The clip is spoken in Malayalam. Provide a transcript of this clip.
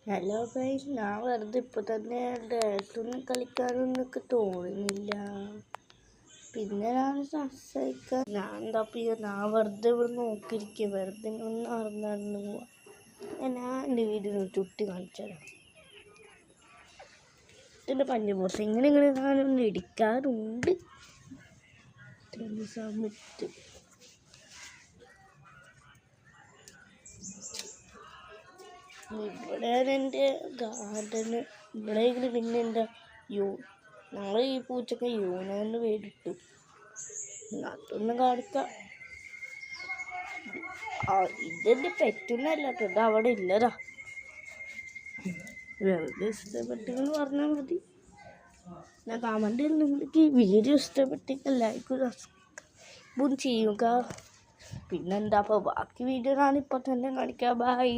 ഹലോ ഗൈസ്, ഞാൻ വെറുതെ ഇപ്പോൾ തന്നെ ഡാൻസൊന്നും കളിക്കാനൊന്നും തോന്നുന്നില്ല. പിന്നെ ഞാൻ സംസാരിക്കാൻ ഞാൻ വെറുതെ ഇവിടെ നോക്കിയിരിക്കുക, വെറുതെ ഒന്ന് നടന്നു പോവാ. ഞാൻ എൻ്റെ വീടിന് ചുറ്റി കാണിച്ചുതരാം. ഇതിൻ്റെ പഞ്ചപോർത്ത് ഇങ്ങനെ ഞാനൊന്ന് ഇടിക്കാറുണ്ട് സമയത്ത്. ഇവിടെയാണ് എൻ്റെ ഗാർഡന്. ഇവിടെ പിന്നെ എന്താ ഞങ്ങൾ ഈ പൂച്ചക്ക് യൂണോന്ന് പേരിട്ടു. അതൊന്നും കാണിക്കാം. ഇതെൻ്റെ പെറ്റൊന്നല്ല കേട്ടോ, അവിടെ ഇല്ലതാ. വെറുതെ ഇഷ്ടപ്പെട്ടെന്ന് പറഞ്ഞാൽ മതി. ഞാൻ കമൻറ്റിൽ നിങ്ങൾക്ക് ഈ വീഡിയോ ഇഷ്ടപ്പെട്ടെങ്കിൽ ലൈക്ക് സബ്സ്ക്രൈബും ചെയ്യുക. പിന്നെന്താ, അപ്പോൾ ബാക്കി വീഡിയോ ഞാനിപ്പോൾ തന്നെ കാണിക്കാം. ബൈ.